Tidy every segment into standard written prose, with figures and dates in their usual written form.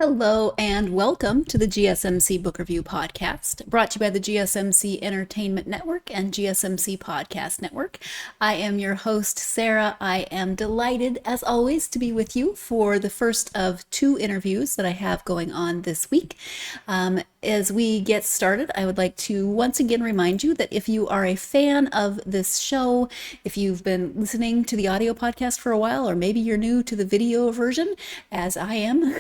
Hello and welcome to the GSMC Book Review Podcast, brought to you by the GSMC Entertainment Network and GSMC Podcast Network. I am your host, Sarah. I am delighted, as always, to be with you for the first of two interviews that I have going on this week. As we get started, I would like to once again remind you that if you are a fan of this show, if you've been listening to the audio podcast for a while, or maybe you're new to the video version, as I am,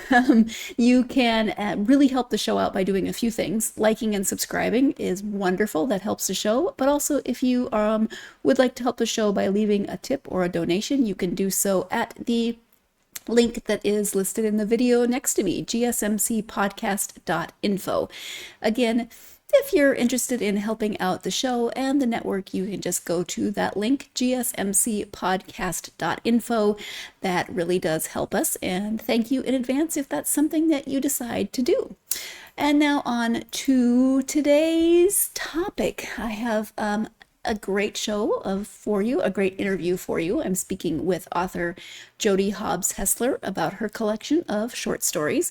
you can really help the show out by doing a few things. Liking and subscribing is wonderful. That helps the show. But also, if you would like to help the show by leaving a tip or a donation, you can do so at the link that is listed in the video next to me, gsmcpodcast.info. Again, if you're interested in helping out the show and the network, you can just go to that link, gsmcpodcast.info. That really does help us, and thank you in advance if that's something that you decide to do. And now on to today's topic. I have a great show for you, a great interview for you. I'm speaking with author Jody Hobbs Hesler about her collection of short stories.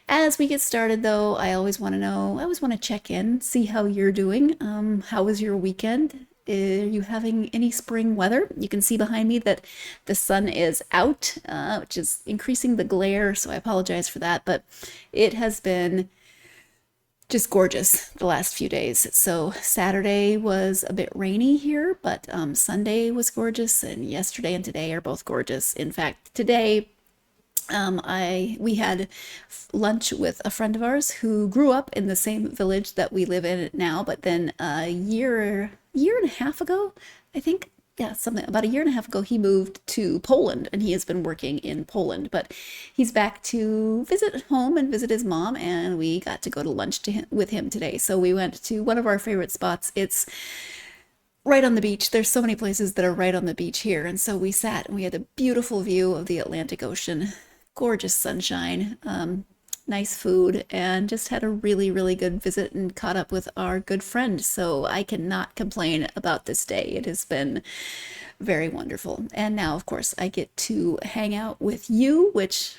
As we get started, though, I always want to check in, see how you're doing. How was your weekend? Are you having any spring weather? You can see behind me that the sun is out, which is increasing the glare, so I apologize for that, but it has been just gorgeous the last few days. So Saturday was a bit rainy here, but Sunday was gorgeous, and yesterday and today are both gorgeous. In fact, today we had lunch with a friend of ours who grew up in the same village that we live in now, but then a year and a half ago, I think. Yeah, about a year and a half ago, he moved to Poland, and he has been working in Poland. But he's back to visit home and visit his mom, and we got to go to lunch with him today. So we went to one of our favorite spots. It's right on the beach. There's so many places that are right on the beach here. And so we sat, and we had a beautiful view of the Atlantic Ocean, gorgeous sunshine, nice food, and just had a really, really good visit and caught up with our good friend. So I cannot complain about this day. It has been very wonderful. And now, of course, I get to hang out with you, which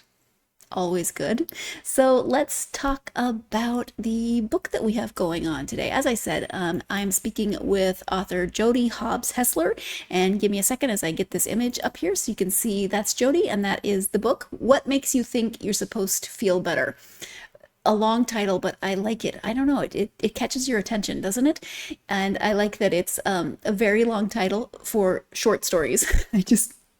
always good. So let's talk about the book that we have going on today. As I said, I'm speaking with author Jody Hobbs Hesler, and give me a second as I get this image up here so you can see that's Jody, and that is the book, What Makes You Think You're Supposed to Feel Better? A long title, but I like it. I don't know, it catches your attention, doesn't it? And I like that it's a very long title for short stories.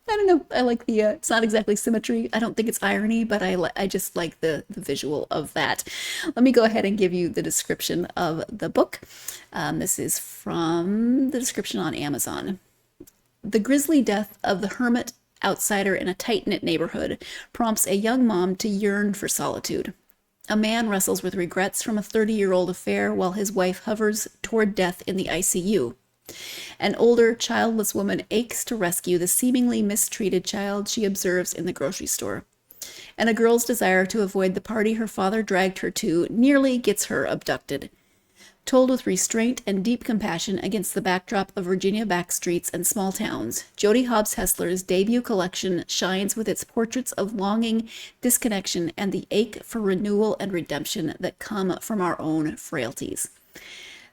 I don't know. I like the, it's not exactly symmetry. I don't think it's irony, but I just like the visual of that. Let me go ahead and give you the description of the book. This is from the description on Amazon. The grisly death of the hermit outsider in a tight-knit neighborhood prompts a young mom to yearn for solitude. A man wrestles with regrets from a 30-year-old affair while his wife hovers toward death in the ICU. An older, childless woman aches to rescue the seemingly mistreated child she observes in the grocery store. And a girl's desire to avoid the party her father dragged her to nearly gets her abducted. Told with restraint and deep compassion against the backdrop of Virginia backstreets and small towns, Jody Hobbs Hesler's debut collection shines with its portraits of longing, disconnection, and the ache for renewal and redemption that come from our own frailties.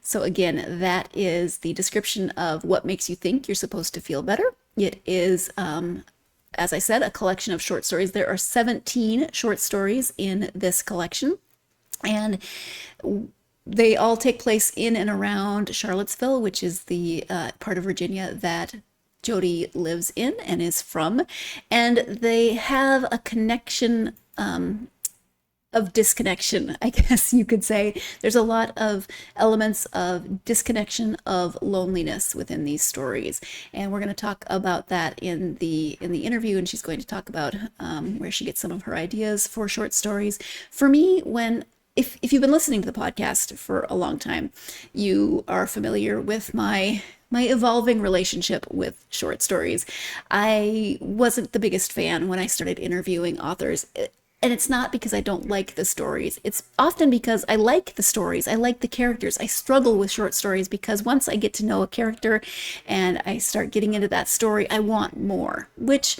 So again, that is the description of What Makes You Think You're Supposed to Feel Better. It is, as I said, a collection of short stories. There are 17 short stories in this collection, and they all take place in and around Charlottesville, which is the part of Virginia that Jody lives in and is from. And they have a connection of disconnection, I guess you could say. There's a lot of elements of disconnection, of loneliness within these stories, and we're going to talk about that in the interview. And she's going to talk about where she gets some of her ideas for short stories. For me, if you've been listening to the podcast for a long time, you are familiar with my evolving relationship with short stories. I wasn't the biggest fan when I started interviewing authors. And it's not because I don't like the stories. It's often because I like the stories. I like the characters. I struggle with short stories because once I get to know a character and I start getting into that story, I want more, which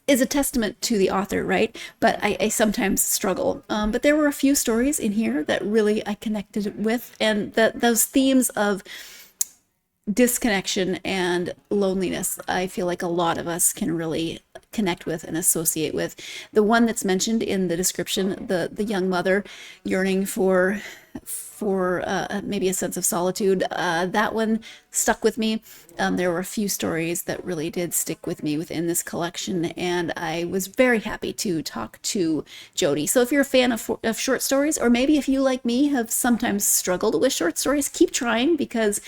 is a testament to the author, right? But I sometimes struggle. But there were a few stories in here that really I connected with, and that those themes of disconnection and loneliness, I feel like a lot of us can really connect with and associate with. The one that's mentioned in the description, the young mother yearning for maybe a sense of solitude, that one stuck with me. There were a few stories that really did stick with me within this collection, and I was very happy to talk to Jody. So if you're a fan of short stories, or maybe if you, like me, have sometimes struggled with short stories, keep trying, because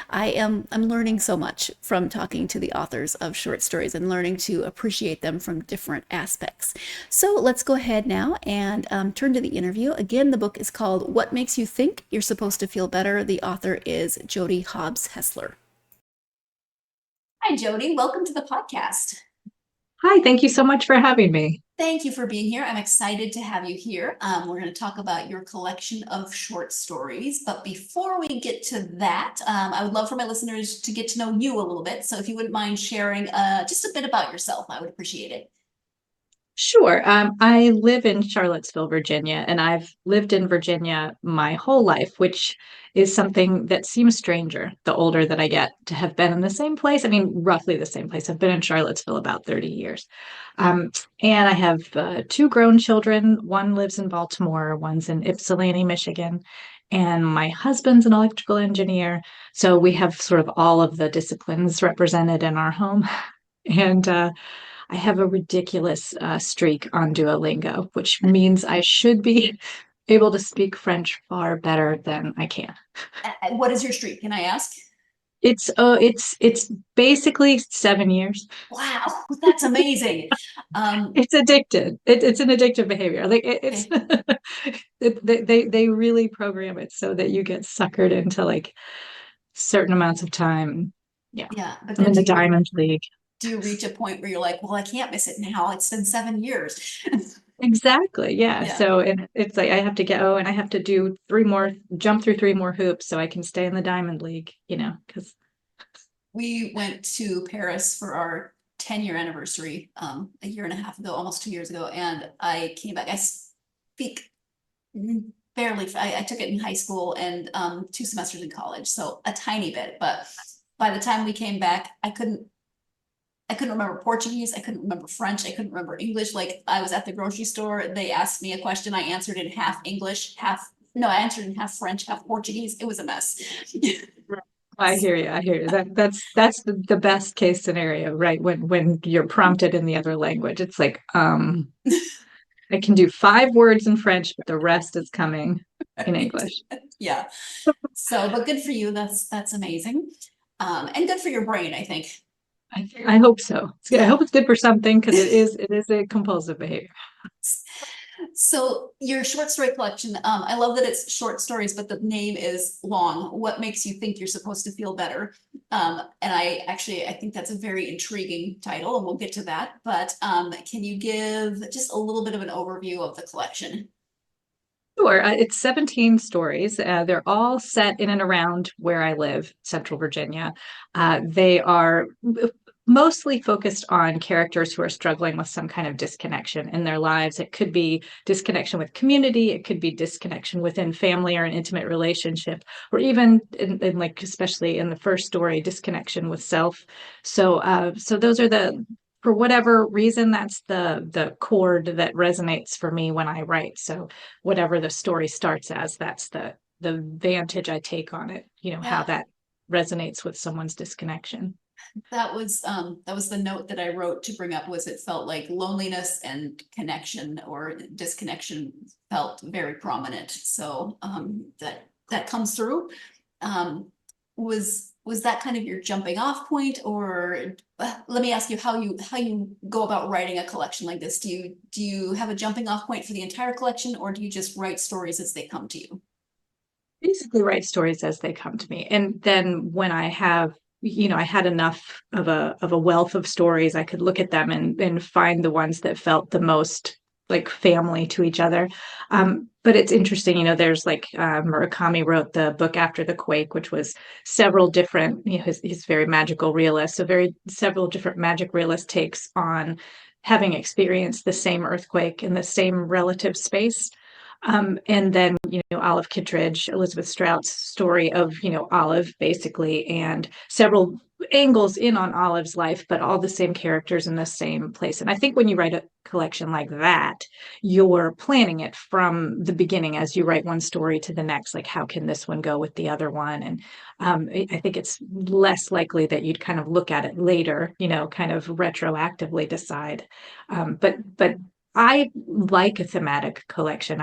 I'm learning so much from talking to the authors of short stories and learning to appreciate them from different aspects. So let's go ahead now and turn to the interview. Again, the book is called What Makes You Think You're Supposed to Feel Better. The author is Jody Hobbs Hesler. Hi, Jody. Welcome to the podcast. Hi, thank you so much for having me. Thank you for being here. I'm excited to have you here. We're going to talk about your collection of short stories. But before we get to that, I would love for my listeners to get to know you a little bit. So if you wouldn't mind sharing just a bit about yourself, I would appreciate it. Sure. I live in Charlottesville, Virginia, and I've lived in Virginia my whole life, which is something that seems stranger the older that I get to have been in the same place. I mean, roughly the same place. I've been in Charlottesville about 30 years. And I have two grown children. One lives in Baltimore, one's in Ypsilanti, Michigan. And my husband's an electrical engineer. So we have sort of all of the disciplines represented in our home. And I have a ridiculous streak on Duolingo, which means I should be able to speak French far better than I can. What is your streak? Can I ask? It's basically 7 years. Wow, that's amazing. It's addicted. It's an addictive behavior. Like it's they really program it so that you get suckered into like certain amounts of time. Yeah. Yeah, but I'm then in the Diamond League. do you reach a point where you're like, well, I can't miss it now. It's been 7 years. Exactly. Yeah. Yeah. So it's like I have to go and I have to do jump through three more hoops so I can stay in the Diamond League, because We went to Paris for our 10-year anniversary a year and a half ago, almost 2 years ago. And I came back. I speak barely. I took it in high school and 2 semesters in college. So a tiny bit. But by the time we came back, I couldn't remember Portuguese. I couldn't remember French. I couldn't remember English. Like I was at the grocery store. They asked me a question. I answered in half English, I answered in half French, half Portuguese. It was a mess. I hear you. I hear you. That's the best case scenario, right? When you're prompted in the other language, it's like, I can do 5 words in French, but the rest is coming in English. Yeah. So, but good for you. That's amazing. And good for your brain, I think. I hope so. I Yeah. hope it's good for something because it is a compulsive behavior. So your short story collection, I love that it's short stories, but the name is long. What makes you think you're supposed to feel better? And I think that's a very intriguing title, and we'll get to that. But can you give just a little bit of an overview of the collection? Sure. It's 17 stories. They're all set in and around where I live, Central Virginia. They are mostly focused on characters who are struggling with some kind of disconnection in their lives. It could be disconnection with community. It could be disconnection within family or an intimate relationship, or even in like, especially in the first story, disconnection with self. So those are for whatever reason, that's the chord that resonates for me when I write. So whatever the story starts as, that's the vantage I take on it, how that resonates with someone's disconnection. That was the note that I wrote to bring up. Was it felt like loneliness and connection or disconnection felt very prominent. So that comes through. Was that kind of your jumping off point, or let me ask you how you go about writing a collection like this? Do you have a jumping off point for the entire collection, or do you just write stories as they come to you? Basically write stories as they come to me. And then when I had enough of a wealth of stories, I could look at them and find the ones that felt the most like family to each other. But it's interesting, there's like Murakami wrote the book After the Quake, which was several different, he's very magical realist, so several different magic realist takes on having experienced the same earthquake in the same relative space. And then, Olive Kittredge, Elizabeth Strout's story of, Olive basically, and several angles in on Olive's life, but all the same characters in the same place. And I think when you write a collection like that, you're planning it from the beginning as you write one story to the next, like how can this one go with the other one? And I think it's less likely that you'd kind of look at it later, kind of retroactively decide. But I like a thematic collection.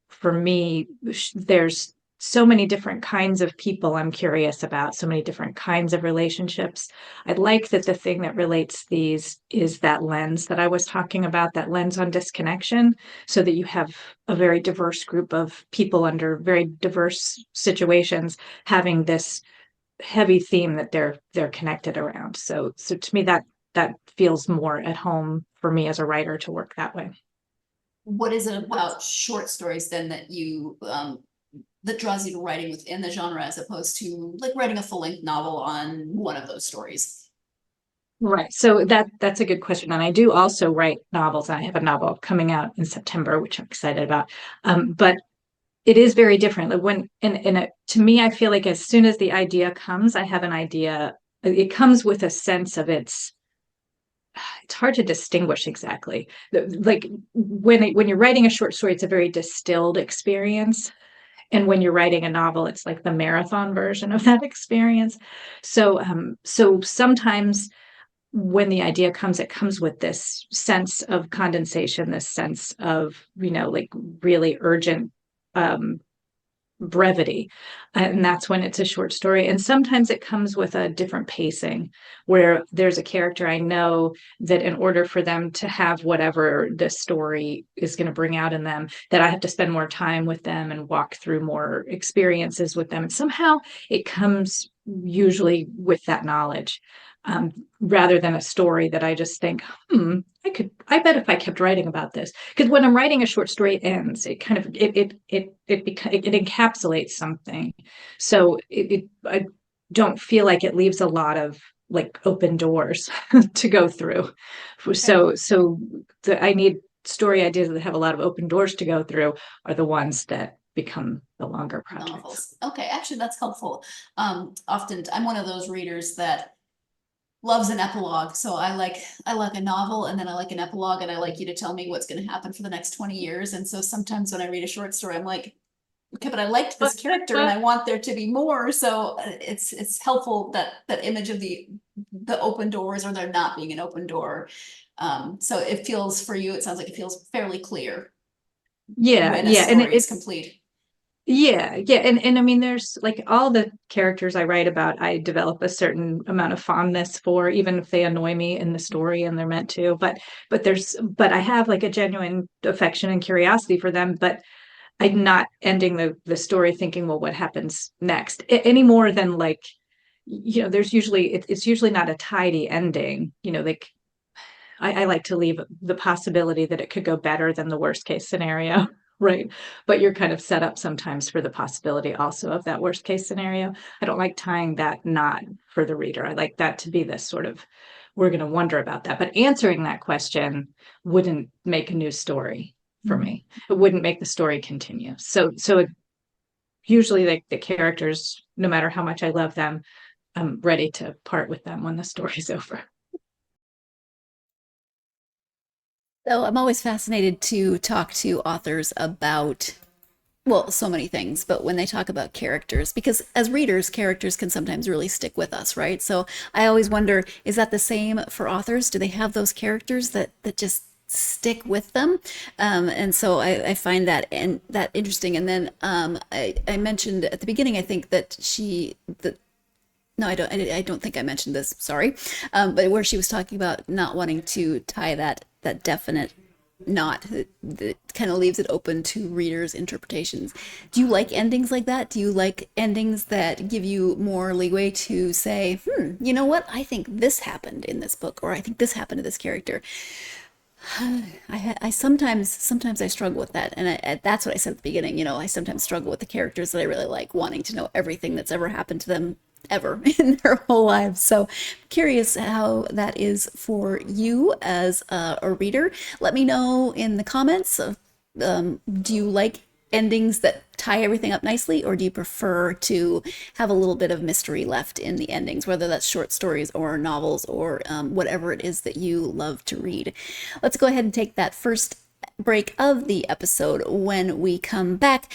For me, there's so many different kinds of people I'm curious about, so many different kinds of relationships. I like that the thing that relates these is that lens that I was talking about, that lens on disconnection, so that you have a very diverse group of people under very diverse situations having this heavy theme that they're connected around. So to me, that feels more at home for me as a writer to work that way. What is it about short stories then that you that draws you to writing within the genre as opposed to like writing a full-length novel on one of those stories? Right. So that's a good question. And I do also write novels. I have a novel coming out in September, which I'm excited about. But it is very different. Like to me, I feel like as soon as the idea comes, I have an idea. It comes with a sense of it's hard to distinguish exactly. Like when you're writing a short story, it's a very distilled experience. And when you're writing a novel, it's like the marathon version of that experience. So sometimes when the idea comes, it comes with this sense of condensation, this sense of, like really urgent brevity. And that's when it's a short story. And sometimes it comes with a different pacing where there's a character I know that in order for them to have whatever the story is going to bring out in them, that I have to spend more time with them and walk through more experiences with them. And somehow it comes usually with that knowledge. Rather than a story that I just think, I bet if I kept writing about this, because when I'm writing a short story, it ends. It kind of it encapsulates something, so I don't feel like it leaves a lot of like open doors to go through. I need story ideas that have a lot of open doors to go through are the ones that become the longer projects. Novels. Okay, actually, that's helpful. Often I'm one of those readers that loves an epilogue. So I like a novel and then I like an epilogue and I like you to tell me what's going to happen for the next 20 years. And so sometimes when I read a short story, I'm like, okay, but I liked this character and I want there to be more. So it's helpful that image of the open doors or there not being an open door. So it feels for you, it sounds like it feels fairly clear. Yeah, when a story is complete. Yeah. And I mean, there's like all the characters I write about, I develop a certain amount of fondness for, even if they annoy me in the story and they're meant to. But I have like a genuine affection and curiosity for them. But I'm not ending the story thinking, well, what happens next? Any more than like, there's usually it's usually not a tidy ending. Like I like to leave the possibility that it could go better than the worst case scenario. Right. But you're kind of set up sometimes for the possibility also of that worst case scenario. I don't like tying that knot for the reader. I like that to be this sort of, we're going to wonder about that. But answering that question wouldn't make a new story for me. It wouldn't make the story continue. So usually like the characters, no matter how much I love them, I'm ready to part with them when the story's over. So I'm always fascinated to talk to authors about, well, so many things, but when they talk about characters, because as readers, characters can sometimes really stick with us, right? So I always wonder, is that the same for authors? Do they have those characters that just stick with them? And so I find that interesting. And then I mentioned at the beginning, I think that no, I don't think I mentioned this. Sorry, but where she was talking about not wanting to tie that definite knot that kind of leaves it open to readers' interpretations. Do you like endings like that? Do you like endings that give you more leeway to say, you know what? I think this happened in this book, or I think this happened to this character. I sometimes I struggle with that, and that's what I said at the beginning. I sometimes struggle with the characters that I really like, wanting to know everything that's ever happened to them ever in their whole lives. So curious how that is for you as a reader. Let me know in the comments of, do you like endings that tie everything up nicely, or do you prefer to have a little bit of mystery left in the endings, whether that's short stories or novels or whatever it is that you love to read? Let's go ahead and take that first break of the episode. When we come back,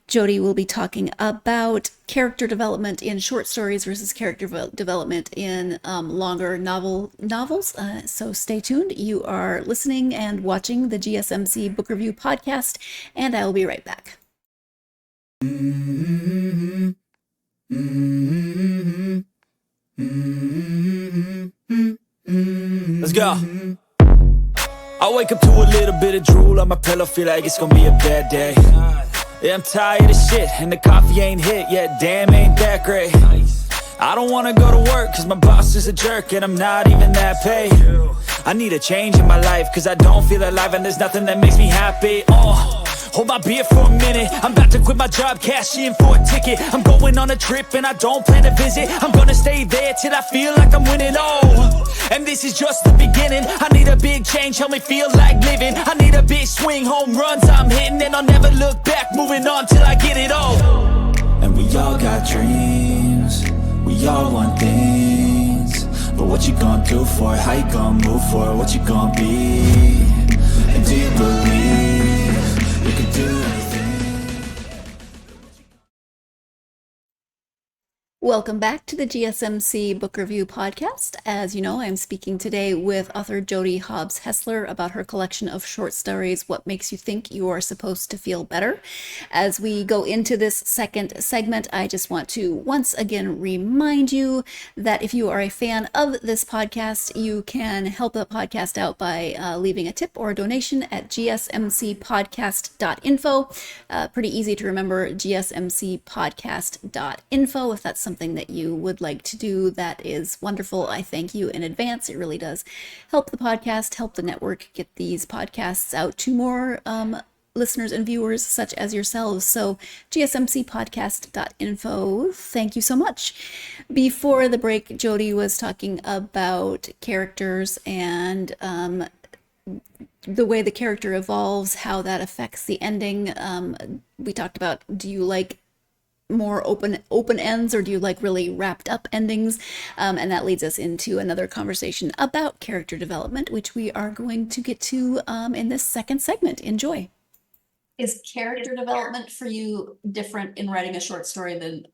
Jody will be talking about character development in short stories versus character development in longer novels. So stay tuned. You are listening and watching the GSMC Book Review Podcast, and I will be right back. Let's go. I wake up to a little bit of drool on my pillow, feel like it's gonna be a bad day. Yeah, I'm tired of shit, and the coffee ain't hit yet, damn, ain't that great. I don't wanna go to work, cause my boss is a jerk, and I'm not even that paid. I need a change in my life, cause I don't feel alive, and there's nothing that makes me happy. Hold my beer for a minute, I'm about to quit my job, cash in for a ticket. I'm going on a trip and I don't plan to visit. I'm gonna stay there till I feel like I'm winning, and this is just the beginning. I need a big change, help me feel like living. I need a big swing, home runs I'm hitting, and I'll never look back, moving on till I get it all. And we all got dreams, we all want things, but what you gonna do for it? How you gonna move for it? What you gonna be? And do you believe you can do anything? Welcome back to the GSMC Book Review Podcast. As you know, I'm speaking today with author Jody Hobbs Hesler about her collection of short stories, What Makes You Think You Are Supposed to Feel Better. As we go into this second segment, I just want to once again remind you that if you are a fan of this podcast, you can help the podcast out by leaving a tip or a donation at gsmcpodcast.info. Pretty easy to remember, gsmcpodcast.info. If that's something that you would like to do, that is wonderful. I thank you in advance. It really does help the podcast, help the network get these podcasts out to more listeners and viewers such as yourselves. So gsmcpodcast.info. Thank you so much. Before the break, Jody was talking about characters and the way the character evolves, how that affects the ending. We talked about, do you like more open ends, or do you like really wrapped up endings? And that leads us into another conversation about character development, which we are going to get to in this second segment. Enjoy. Is character development for you different in writing a short story than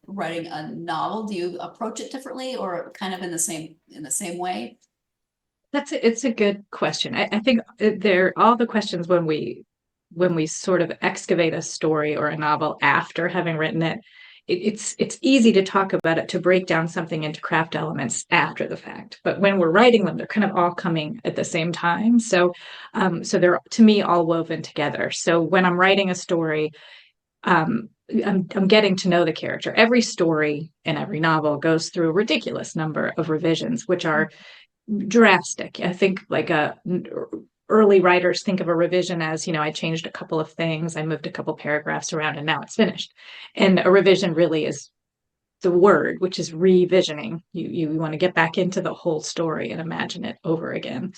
writing a novel? Do you approach it differently, or kind of in the same way? It's a good question. I think they're all the questions when we sort of excavate a story or a novel after having written it. It's easy to talk about it, to break down something into craft elements after the fact. But when we're writing them, they're kind of all coming at the same time. So they're, to me, all woven together. So when I'm writing a story, I'm getting to know the character. Every story in every novel goes through a ridiculous number of revisions, which are drastic. I think like early writers think of a revision as, I changed a couple of things, I moved a couple paragraphs around, and now it's finished. And a revision really is the word, which is revisioning. You want to get back into the whole story and imagine it over again.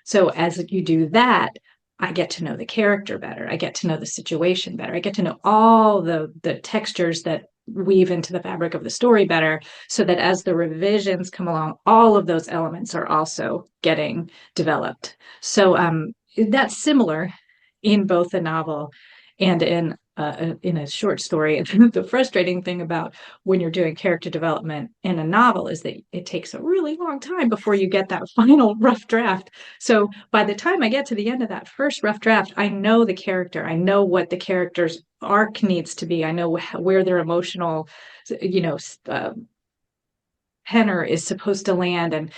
So as you do that, I get to know the character better. I get to know the situation better. I get to know all the textures that weave into the fabric of the story better, so that as the revisions come along, all of those elements are also getting developed. So that's similar in both a novel and in a short story. The frustrating thing about when you're doing character development in a novel is that it takes a really long time before you get that final rough draft. So by the time I get to the end of that first rough draft, I know the character. I know what the character's arc needs to be. I know where their emotional, tenor is supposed to land, and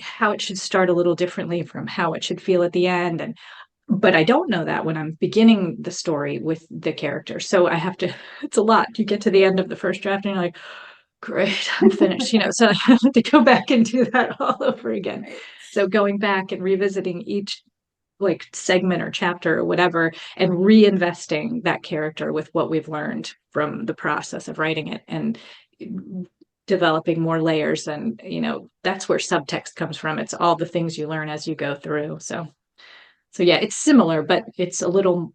how it should start a little differently from how it should feel at the end. But I don't know that when I'm beginning the story with the character. So I have to, it's a lot. You get to the end of the first draft and you're like, great, I'm finished, so I have to go back and do that all over again. So going back and revisiting each like segment or chapter or whatever, and reinvesting that character with what we've learned from the process of writing it. And developing more layers, and that's where subtext comes from. It's all the things you learn as you go through. So yeah, it's similar, but it's a little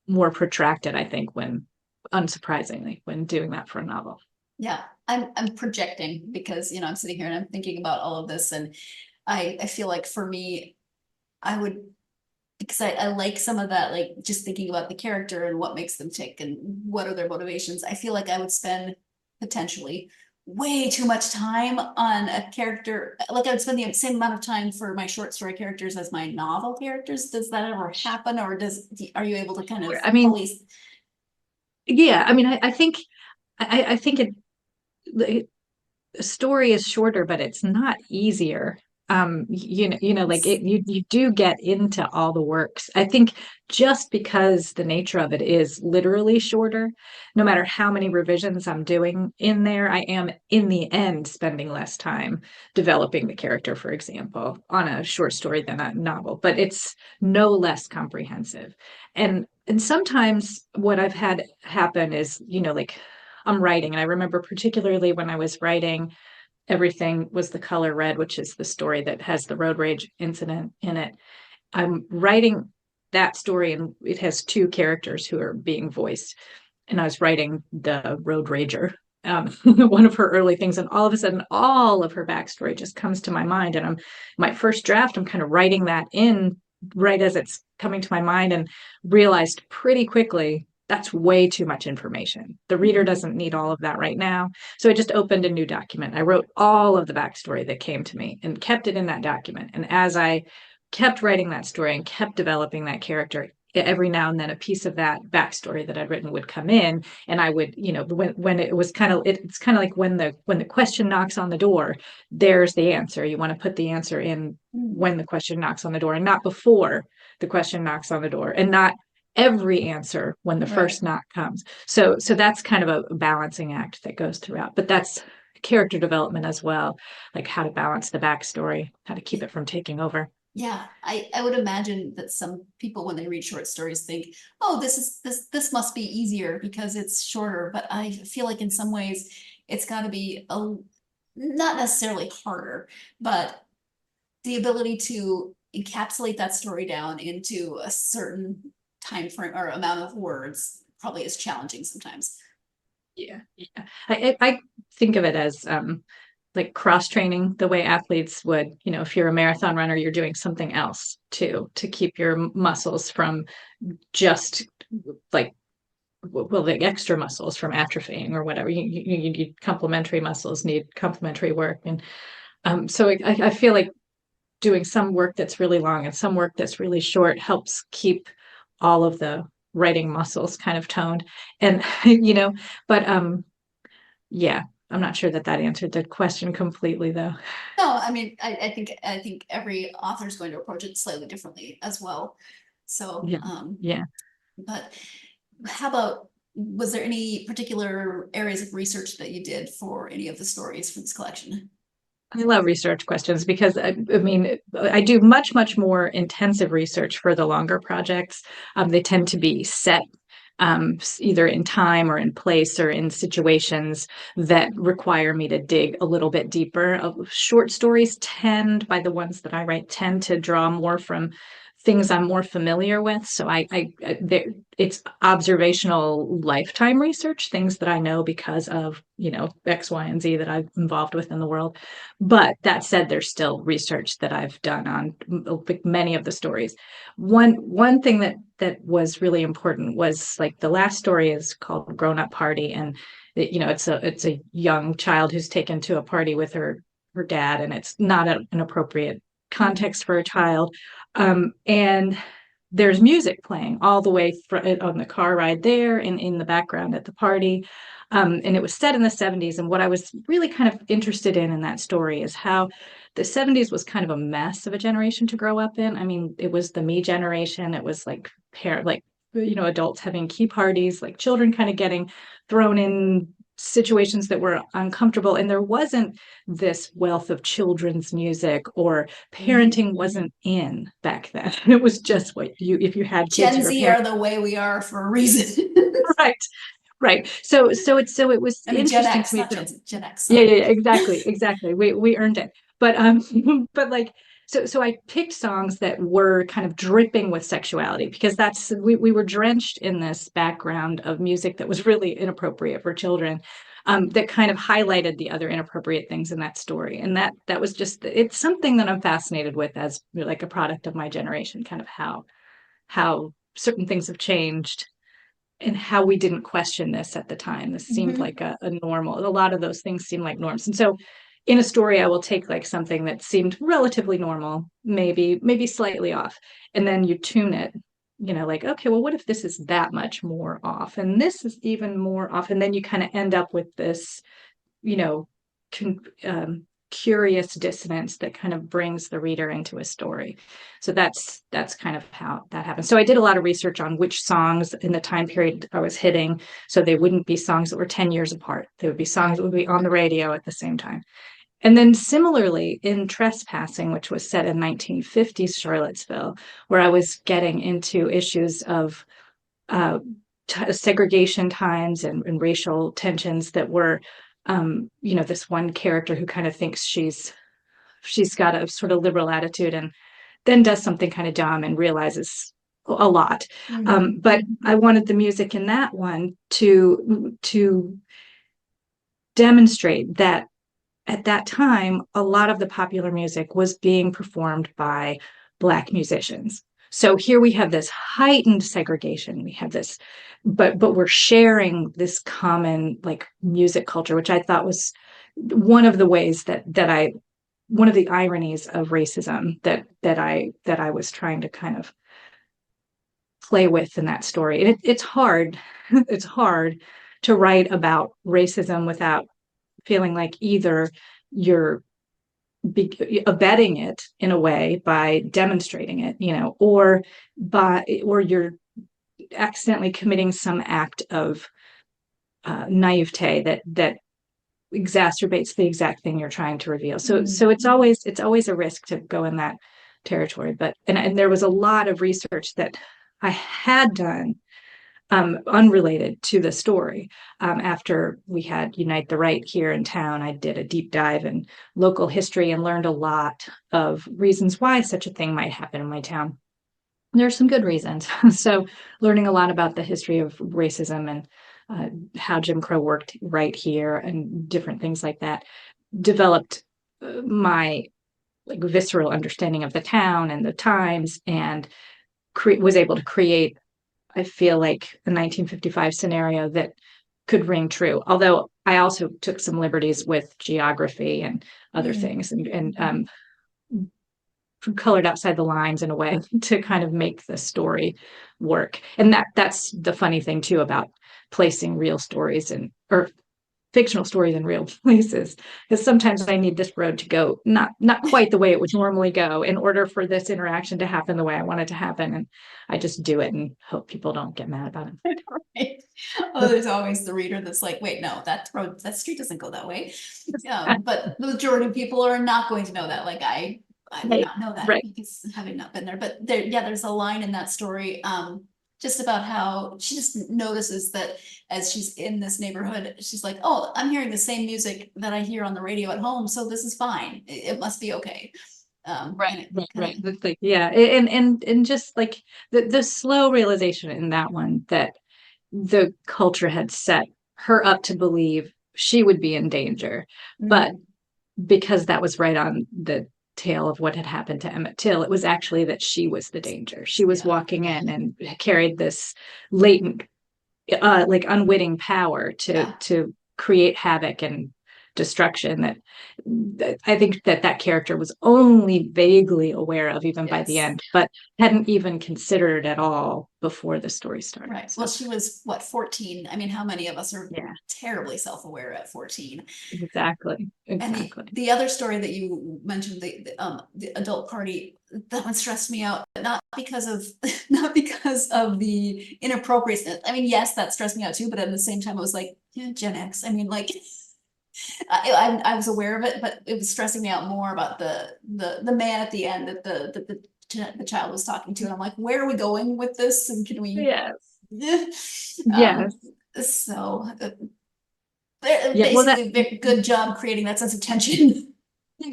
more protracted, I think, when unsurprisingly when doing that for a novel. Yeah, I'm projecting because I'm sitting here and I'm thinking about all of this, and I feel like for me, I would, because I like some of that, like just thinking about the character and what makes them tick and what are their motivations. I feel like I would spend potentially way too much time on a character. Like I would spend the same amount of time for my short story characters as my novel characters. Does that ever happen, or are you able to kind of police? Yeah, I mean, I think a story is shorter, but it's not easier. Like you do get into all the works. I think just because the nature of it is literally shorter, no matter how many revisions I'm doing in there, I am in the end spending less time developing the character, for example, on a short story than a novel, but it's no less comprehensive. And sometimes what I've had happen is, like I'm writing, and I remember particularly when I was writing Everything Was the Color Red, which is the story that has the road rage incident in it. I'm writing that story, and it has two characters who are being voiced. And I was writing the road rager, one of her early things, and all of a sudden, all of her backstory just comes to my mind. And my first draft, I'm kind of writing that in right as it's coming to my mind, and realized pretty quickly that's way too much information. The reader doesn't need all of that right now. So I just opened a new document. I wrote all of the backstory that came to me and kept it in that document. And as I kept writing that story and kept developing that character, every now and then a piece of that backstory that I'd written would come in, and I would, when it was it's kind of like when the question knocks on the door, there's the answer. You want to put the answer in when the question knocks on the door, and not before the question knocks on the door, and not every answer when the first knock comes. So that's kind of a balancing act that goes throughout, but that's character development as well, like how to balance the backstory, how to keep it from taking over. Yeah, I would imagine that some people, when they read short stories, think, oh, this must be easier because it's shorter. But I feel like in some ways it's got to be not necessarily harder, but the ability to encapsulate that story down into a certain time frame or amount of words probably is challenging sometimes. Yeah. I think of it as like cross training, the way athletes would, if you're a marathon runner, you're doing something else to keep your muscles from just like, well, the extra muscles from atrophying or whatever. You need complementary muscles, need complementary work. And so I feel like doing some work that's really long and some work that's really short helps keep all of the writing muscles kind of toned. And but yeah, I'm not sure that answered the question completely, though. No, I mean, I think every author is going to approach it slightly differently as well. So yeah. But how about, was there any particular areas of research that you did for any of the stories from this collection? I love research questions because I mean, I do much more intensive research for the longer projects. They tend to be set either in time or in place or in situations that require me to dig a little bit deeper. Short stories by the ones that I write, tend to draw more from things I'm more familiar with. So it's observational lifetime research, things that I know because of, X, Y, and Z that I'm involved with in the world. But that said, there's still research that I've done on many of the stories. One thing that was really important was, like, the last story is called Grown Up Party. And it's a young child who's taken to a party with her dad, and it's not an appropriate context for a child. And there's music playing all the way on the car ride there and in the background at the party. And it was set in the 70s. And what I was really kind of interested in that story is how the 70s was kind of a mess of a generation to grow up in. I mean, it was the me generation. It was like adults having key parties, like children kind of getting thrown in situations that were uncomfortable, and there wasn't this wealth of children's music, or parenting wasn't in back then. It was just if you had kids, Gen Z are the way we are for a reason. right. Right. So it was I mean, Gen interesting X, to me. not Gen X. Yeah, Sorry. yeah, exactly. We earned it. But but like so I picked songs that were kind of dripping with sexuality because we were drenched in this background of music that was really inappropriate for children, that kind of highlighted the other inappropriate things in that story. And that was just, it's something that I'm fascinated with as like a product of my generation, kind of how certain things have changed and how we didn't question this at the time. This seemed Mhm. like a normal, a lot of those things seem like norms. And so in a story, I will take like something that seemed relatively normal, maybe slightly off, and then you tune it, like, okay, well, what if this is that much more off? And this is even more off. And then you kind of end up with this, you know, con- curious dissonance that kind of brings the reader into a story. So that's kind of how that happens. So I did a lot of research on which songs in the time period I was hitting, so they wouldn't be songs that were 10 years apart. They would be songs that would be on the radio at the same time. And then similarly in Trespassing, which was set in 1950s Charlottesville, where I was getting into issues of uh, segregation times and racial tensions that were, this one character who kind of thinks she's got a sort of liberal attitude and then does something kind of dumb and realizes a lot. But I wanted the music in that one to demonstrate that at that time, a lot of the popular music was being performed by Black musicians. So here we have this heightened segregation. We have this, but we're sharing this common like music culture, which I thought was one of the ways one of the ironies of racism that I was trying to kind of play with in that story. And it's hard, it's hard to write about racism without feeling like either you're abetting it in a way by demonstrating it, or you're accidentally committing some act of naivete that exacerbates the exact thing you're trying to reveal. So it's always a risk to go in that territory. But and there was a lot of research that I had done, unrelated to the story. After we had Unite the Right here in town, I did a deep dive in local history and learned a lot of reasons why such a thing might happen in my town. There are some good reasons. So learning a lot about the history of racism and how Jim Crow worked right here and different things like that developed my like visceral understanding of the town and the times, and was able to create, I feel like, a 1955 scenario that could ring true. Although I also took some liberties with geography and other things, and colored outside the lines in a way to kind of make the story work. And that's the funny thing too about placing real stories or fictional stories in real places, because sometimes I need this road to go not quite the way it would normally go in order for this interaction to happen the way I want it to happen, and I just do it and hope people don't get mad about it. Right. Oh, there's always the reader that's like, wait, no, that street doesn't go that way. But the majority of people are not going to know that. Like I would Right, not know that right. because having not been there. But there's a line in that story, just about how she just notices that as she's in this neighborhood, she's like, oh, I'm hearing the same music that I hear on the radio at home, so this is fine. It must be okay. Right. That's like, yeah. And just like the slow realization in that one that the culture had set her up to believe she would be in danger. But because that was right on the tail of what had happened to Emmett Till, it was actually that she was the danger. She was walking in and carried this latent, like unwitting power to create havoc and destruction that I think that character was only vaguely aware of even by the end, but hadn't even considered at all before the story started. Right. Well, she was what, 14? I mean, how many of us are terribly self-aware at 14? Exactly. And the other story that you mentioned, the adult party, that one stressed me out, but not because of the inappropriateness. I mean, yes, that stressed me out too, but at the same time, it was like, yeah, Gen X. I mean, like, I was aware of it, but it was stressing me out more about the man at the end that the child was talking to, and I'm like, where are we going with this? And can we? Yes. Yes. Yes. So Yeah, well, that basically, good job creating that sense of tension.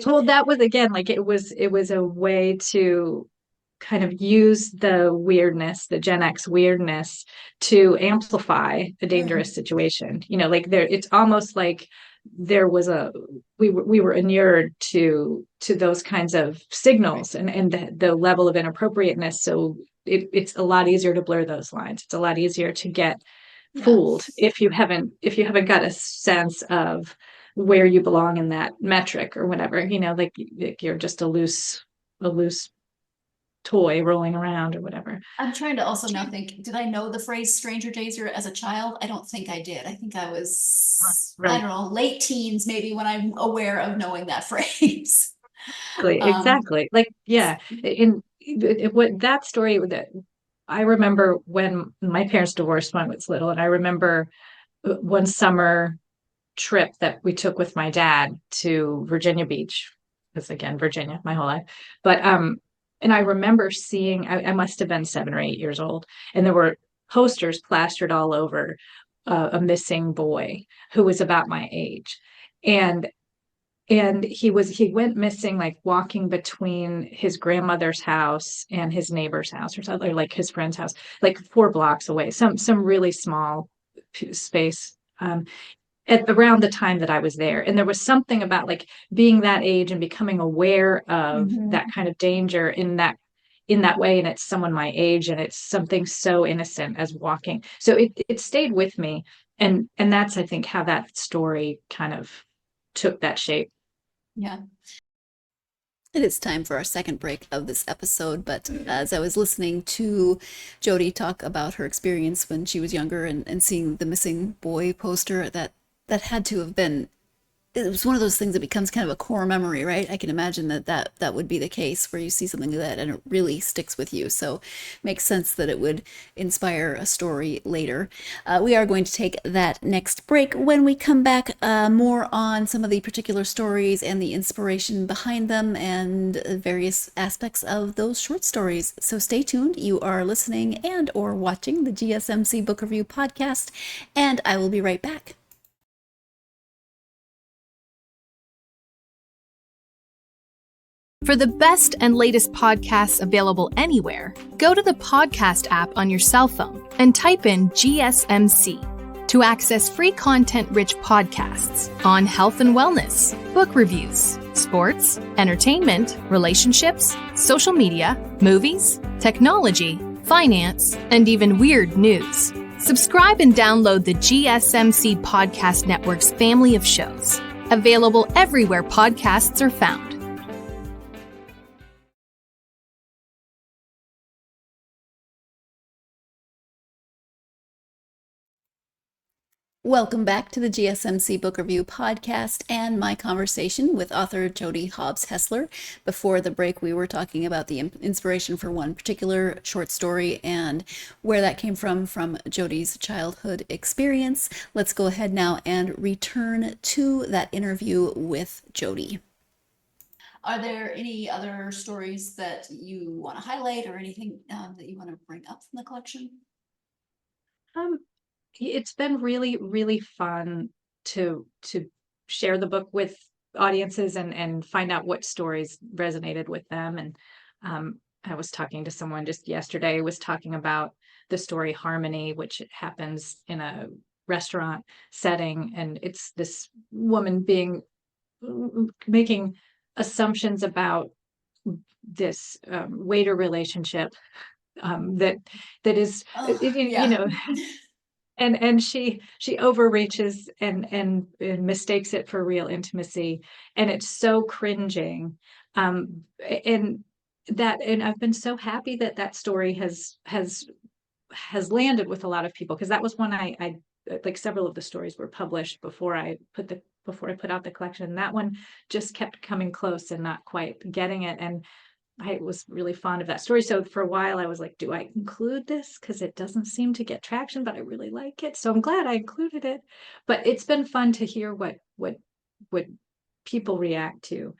well, that was again like it was a way to kind of use the weirdness, the Gen X weirdness, to amplify a dangerous situation. Like there, it's almost like there was we were inured to those kinds of signals and the level of inappropriateness. So it's a lot easier to blur those lines. It's a lot easier to get fooled if you haven't got a sense of where you belong in that metric or whatever, like you're just a loose toy rolling around or whatever. I'm trying to also now think, did I know the phrase stranger danger as a child? I don't think I did. I think I was, I Right. don't know, late teens maybe when I'm aware of knowing that phrase. Exactly. Like, yeah. What that story that I remember when my parents divorced when I was little, and I remember one summer trip that we took with my dad to Virginia Beach, because again, Virginia, my whole life. But and I remember seeing, I must have been 7 or 8 years old, and there were posters plastered all over a missing boy who was about my age. And he went missing, like walking between his grandmother's house and his neighbor's house or something, or like his friend's house, like 4 blocks away, some really small space. At around the time that I was there. And there was something about like being that age and becoming aware of Mhm. that kind of danger in that way. And it's someone my age, and it's something so innocent as walking. So it stayed with me. And that's, I think, how that story kind of took that shape. Yeah. It is time for our second break of this episode, but as I was listening to Jody talk about her experience when she was younger and seeing the missing boy poster, that had to have been, it was one of those things that becomes kind of a core memory, right? I can imagine that would be the case where you see something like that and it really sticks with you. So makes sense that it would inspire a story later. We are going to take that next break. When we come back, more on some of the particular stories and the inspiration behind them and various aspects of those short stories. So stay tuned. You are listening and or watching the GSMC Book Review podcast, and I will be right back. For the best and latest podcasts available anywhere, go to the podcast app on your cell phone and type in GSMC to access free content-rich podcasts on health and wellness, book reviews, sports, entertainment, relationships, social media, movies, technology, finance, and even weird news. Subscribe and download the GSMC Podcast Network's family of shows, available everywhere podcasts are found. Welcome back to the GSMC Book Review podcast and my conversation with author Jody Hobbs Hesler. Before the break, we were talking about the inspiration for one particular short story and where that came from Jody's childhood experience. Let's go ahead now and return to that interview with Jody. Are there any other stories that you want to highlight or anything that you want to bring up from the collection? It's been really, really fun to share the book with audiences and find out what stories resonated with them. And I was talking to someone just yesterday, was talking about the story Harmony, which happens in a restaurant setting. And it's this woman making assumptions about this waiter relationship that is, and she overreaches and mistakes it for real intimacy, and it's so cringing. And I've been so happy that story has landed with a lot of people, because that was one I like. Several of the stories were published before I put out the collection. That one just kept coming close and not quite getting it, and I was really fond of that story. So for a while I was like, do I include this? Because it doesn't seem to get traction, but I really like it. So I'm glad I included it. But it's been fun to hear what people react to.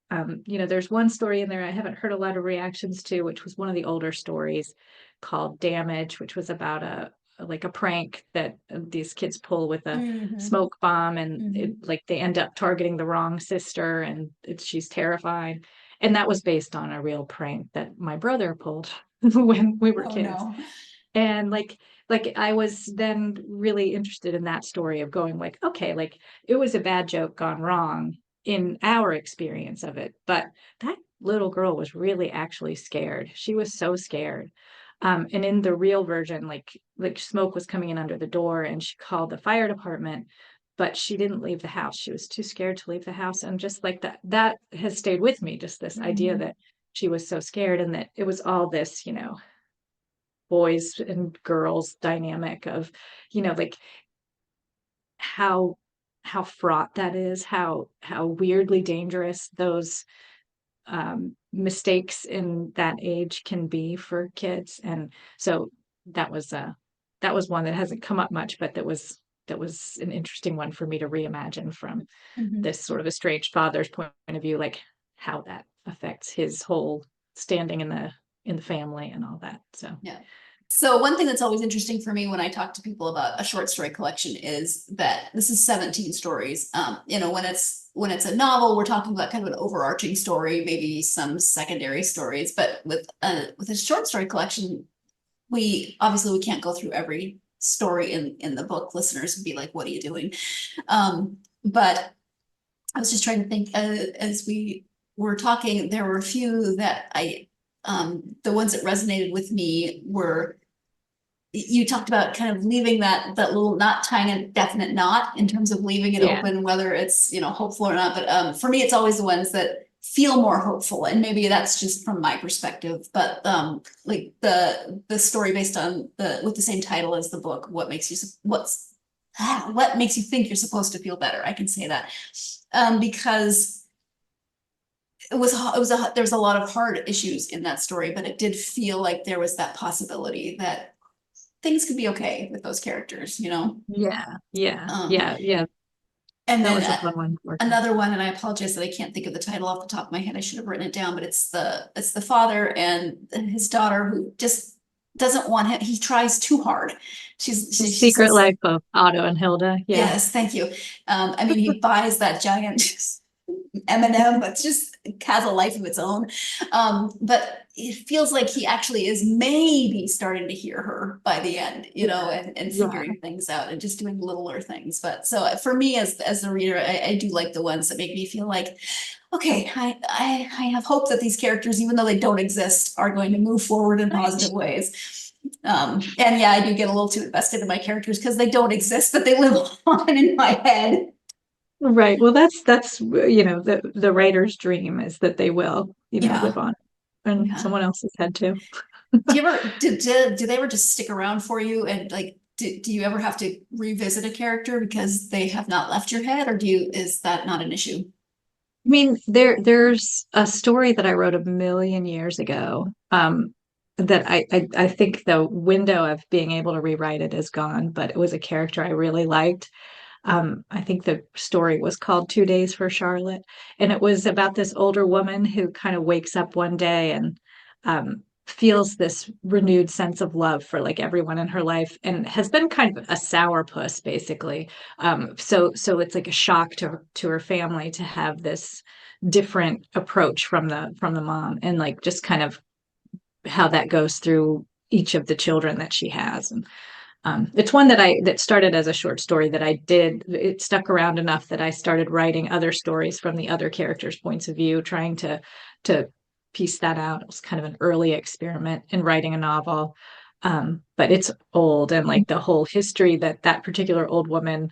There's one story in there I haven't heard a lot of reactions to, which was one of the older stories called Damage, which was about like a prank that these kids pull with a Mm-hmm. smoke bomb, and Mm-hmm. like they end up targeting the wrong sister, and she's terrified. And that was based on a real prank that my brother pulled when we were Oh kids. no. And like I was then really interested in that story of going like, okay, like it was a bad joke gone wrong in our experience of it, but that little girl was really actually scared. She was so scared. And in the real version, like smoke was coming in under the door, and she called the fire department, but she didn't leave the house. She was too scared to leave the house. And just like that has stayed with me, just this idea Mm-hmm. that she was so scared, and that it was all this, boys and girls dynamic of, like how fraught that is, how weirdly dangerous those mistakes in that age can be for kids. And so that was one that hasn't come up much, but that was an interesting one for me to reimagine from Mm-hmm. this sort of estranged father's point of view, like how that affects his whole standing in the family and all that. So Yeah. So one thing that's always interesting for me when I talk to people about a short story collection is that this is 17 stories. When it's a novel, we're talking about kind of an overarching story, maybe some secondary stories. But with a short story collection, we can't go through every story in the book. Listeners would be like, "What are you doing?" But I was just trying to think as we were talking, there were a few that the ones that resonated with me were, you talked about kind of leaving that little knot, tying a definite knot in terms of leaving it yeah. open, whether it's, hopeful or not. But for me, it's always the ones that feel more hopeful. And maybe that's just from my perspective, but like the story based on with the same title as the book, what makes you think you're supposed to feel better? I can say that because there was a lot of hard issues in that story, but it did feel like there was that possibility that things could be okay with those characters, Yeah. Um, Yeah. And That then was a fun one. another one, and I apologize that I can't think of the title off the top of my head. I should have written it down, but it's the father and his daughter who just doesn't want him. He tries too hard. The She Secret says, Life of Otto and Hilda. Yeah. yes, thank you. I mean, he buys that giant M&M, but just has a life of its own. But it feels like he actually is maybe starting to hear her by the end, and Yeah. figuring things out and just doing littler things. But so for me as the reader, I do like the ones that make me feel like, okay, I have hope that these characters, even though they don't exist, are going to move forward in positive ways. And yeah, I do get a little too invested in my characters because they don't exist, but they live on in my head. Right. Well, that's the writer's dream is that they will, Yeah. live on in Yeah. someone else's head too. Do you ever do they ever just stick around for you, and like do you ever have to revisit a character because they have not left your head, or is that not an issue? I mean, there's a story that I wrote a million years ago, that I think the window of being able to rewrite it is gone, but it was a character I really liked. I think the story was called 2 Days for Charlotte, and it was about this older woman who kind of wakes up one day and feels this renewed sense of love for like everyone in her life, and has been kind of a sourpuss basically. So it's like a shock to her family to have this different approach from the mom, and like just kind of how that goes through each of the children that she has. And it's one that started as a short story that it stuck around enough that I started writing other stories from the other characters' points of view, trying to piece that out. It was kind of an early experiment in writing a novel. But it's old, and like the whole history that particular old woman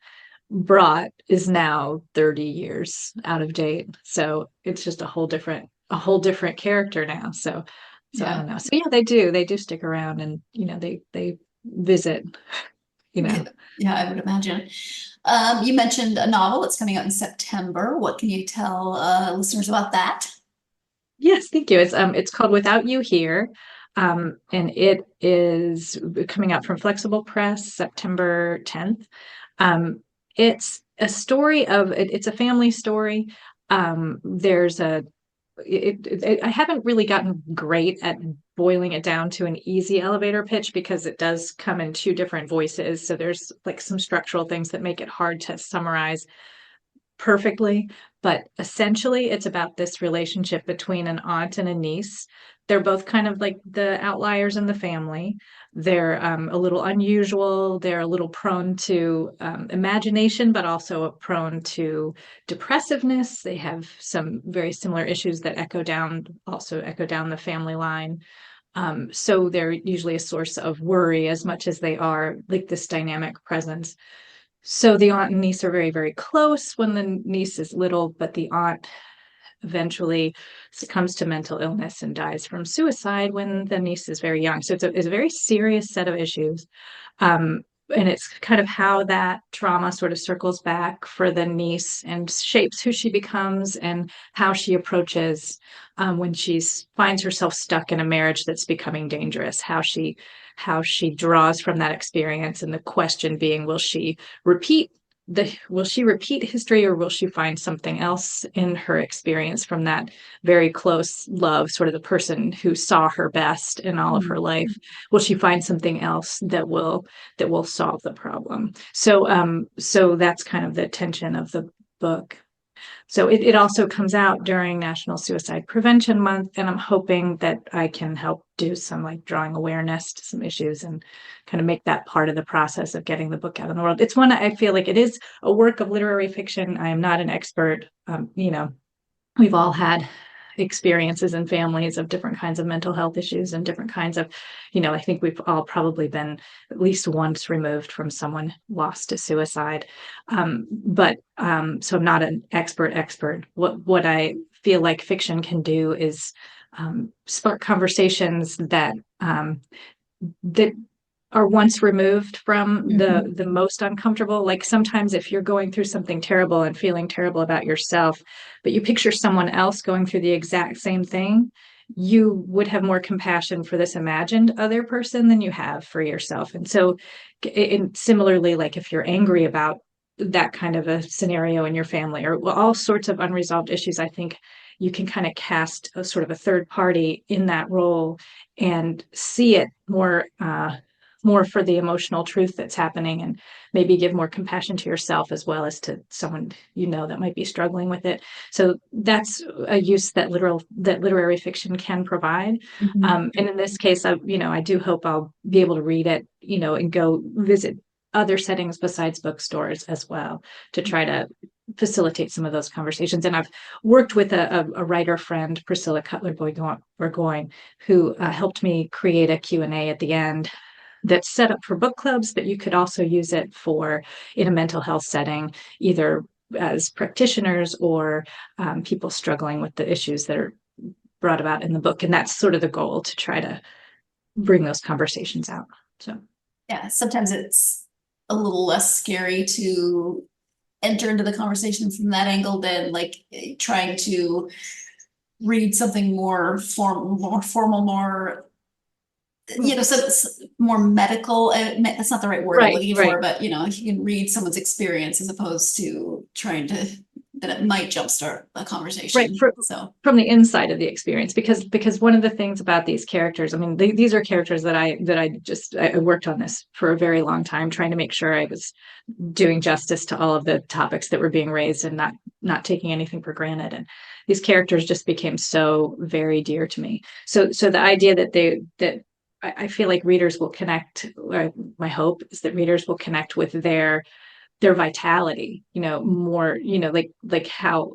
brought is now 30 years out of date. So it's just a whole different character now. So I don't know. So yeah, they do stick around, and they visit, Yeah, I would imagine. You mentioned a novel that's coming out in September. What can you tell listeners about that? Yes, thank you. It's called Without You Here. And it is coming out from Flexible Press, September 10th. It's a story it's a family story. There's I haven't really gotten great at boiling it down to an easy elevator pitch because it does come in two different voices. So there's like some structural things that make it hard to summarize perfectly, but essentially it's about this relationship between an aunt and a niece. They're both kind of like the outliers in the family. They're a little unusual. They're a little prone to imagination, but also prone to depressiveness. They have some very similar issues that also echo down the family line. So they're usually a source of worry as much as they are like this dynamic presence. So the aunt and niece are very, very close when the niece is little, but the aunt eventually succumbs to mental illness and dies from suicide when the niece is very young. So it's a very serious set of issues. And it's kind of how that trauma sort of circles back for the niece and shapes who she becomes and how she approaches when she finds herself stuck in a marriage that's becoming dangerous, how she draws from that experience, and the question being, will she repeat history, or will she find something else in her experience from that very close love, sort of the person who saw her best in all of her life? Will she find something else that will solve the problem? So that's kind of the tension of the book. So it also comes out during National Suicide Prevention Month, and I'm hoping that I can help do some like drawing awareness to some issues and kind of make that part of the process of getting the book out in the world. It's one I feel like it is a work of literary fiction. I am not an expert. We've all had experiences in families of different kinds of mental health issues and different kinds of, I think we've all probably been at least once removed from someone lost to suicide. So I'm not an expert. What I feel like fiction can do is spark conversations that are once removed from the most uncomfortable. Like sometimes if you're going through something terrible and feeling terrible about yourself, but you picture someone else going through the exact same thing, you would have more compassion for this imagined other person than you have for yourself. And so similarly, like if you're angry about that kind of a scenario in your family or all sorts of unresolved issues, I think you can kind of cast a sort of a third party in that role and see it more for the emotional truth that's happening, and maybe give more compassion to yourself as well as to someone that might be struggling with it. So that's a use that literary fiction can provide. And in this case, I do hope I'll be able to read it, and go visit other settings besides bookstores as well to try to facilitate some of those conversations. And I've worked with a writer friend, Priscilla Cutler-Burgoyne, who helped me create a Q&A at the end that's set up for book clubs, but you could also use it in a mental health setting, either as practitioners or people struggling with the issues that are brought about in the book. And that's sort of the goal, to try to bring those conversations out. So yeah, sometimes it's a little less scary to enter into the conversation from that angle than like trying to read something more formal, more so more medical. That's not the right word I'm looking for, but you can read someone's experience as opposed to trying to that it might jumpstart a conversation. Right. From the inside of the experience, because one of the things about these characters, I mean, these are characters that I worked on this for a very long time, trying to make sure I was doing justice to all of the topics that were being raised and not taking anything for granted. And these characters just became so very dear to me. So the idea that I feel like readers will connect, or my hope is that readers will connect with their vitality, more, like how,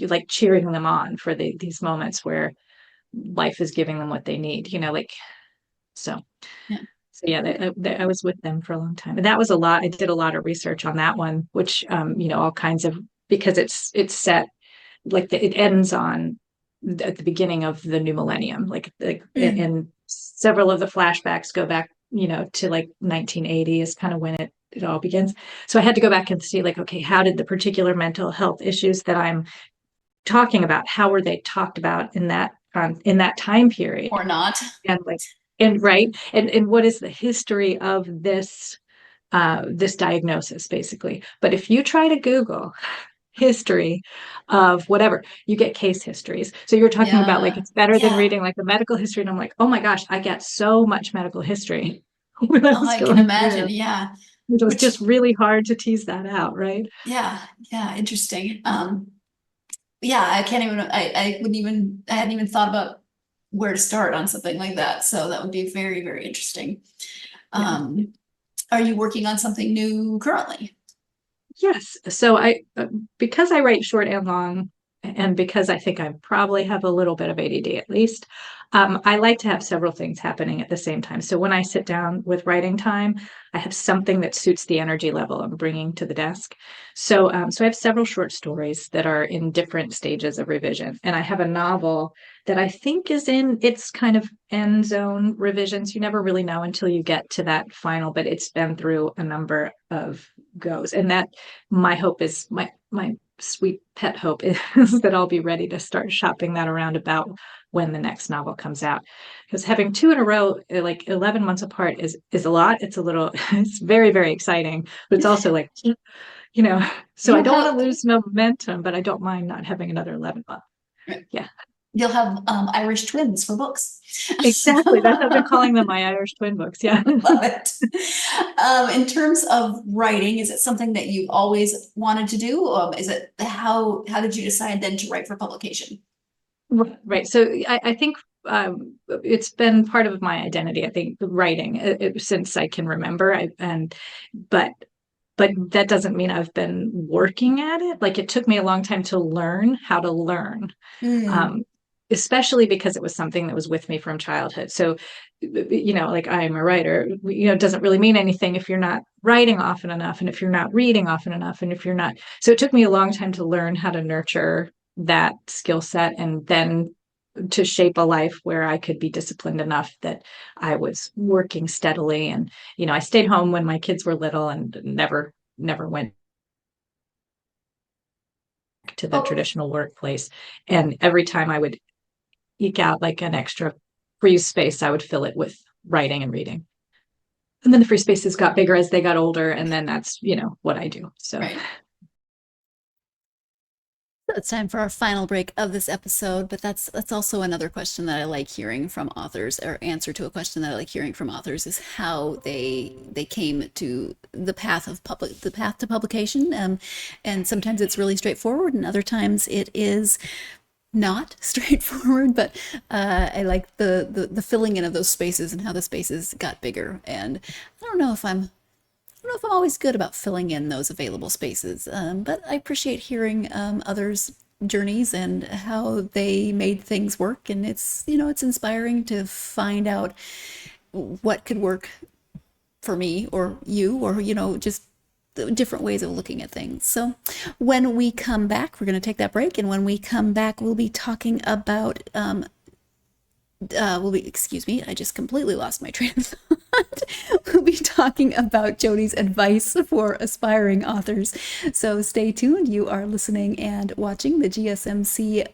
like cheering them on for these moments where life is giving them what they need, so yeah, I was with them for a long time. And that was a lot. I did a lot of research on that one, which, all kinds of, because it's set, like it ends at the beginning of the new millennium, and several of the flashbacks go back, to like 1980 is kind of when it all begins. So I had to go back and see, like, okay, how did the particular mental health issues that I'm talking about, how were they talked about in that time period, or not? And what is the history of this diagnosis, basically? But if you try to Google history of whatever. You get case histories. So you're talking about like, Yeah. it's better than Yeah. reading like a medical history. And I'm like, oh my gosh, I get so much medical history when I Oh, was I can going through imagine. this. Yeah. It was Which, just really hard to tease that out, right? yeah, yeah, interesting. Yeah, I can't even, I wouldn't even, I hadn't even thought about where to start on something like that. So that would be very, very interesting. Yeah. Are you working on something new currently? Yes. So because I write short and long, and because I think I probably have a little bit of ADD at least, I like to have several things happening at the same time. So when I sit down with writing time, I have something that suits the energy level I'm bringing to the desk. So I have several short stories that are in different stages of revision, and I have a novel that I think is in its kind of end zone revisions. You never really know until you get to that final, but it's been through a number of goes, and that my hope is my sweet pet hope is that I'll be ready to start shopping that around about when the next novel comes out. Because having two in a row, like 11 months apart, is a lot. It's a little, it's very, very exciting, but it's also like, so I You'll don't have, want to lose momentum, but I don't mind not having another 11 months. Yeah, you'll have Irish twins for books. exactly. That's what I've been calling them, my Irish twin books. Yeah. Love it. In terms of writing, is it something that you've always wanted to do? Is it how did you decide then to write for publication? Right. So I think it's been part of my identity. I think writing since I can remember. But that doesn't mean I've been working at it. Like it took me a long time to learn how to learn, especially because it was something that was with me from childhood. So, like I'm a writer, it doesn't really mean anything if you're not writing often enough, and if you're not reading often enough, and if you're not. So it took me a long time to learn how to nurture that skill set, and then to shape a life where I could be disciplined enough that I was working steadily. And, I stayed home when my kids were little and never went to the traditional workplace. And every time I would eke out like an extra free space, I would fill it with writing and reading. And then the free spaces got bigger as they got older. And then that's, what I do. So. Right. It's time for our final break of this episode, but that's also another question that I like hearing from authors, or answer to a question that I like hearing from authors, is how they came to the path to publication. And sometimes it's really straightforward, and other times it is not straightforward, but I like the filling in of those spaces and how the spaces got bigger. And I don't know if I'm always good about filling in those available spaces, but I appreciate hearing others' journeys and how they made things work. And it's inspiring to find out what could work for me or you, or just different ways of looking at things. So when we come back, we're going to take that break, and when we come back, we'll be talking about excuse me, I just completely lost my train of thought. We'll be talking about Jody's advice for aspiring authors. So stay tuned. You are listening and watching the GSMC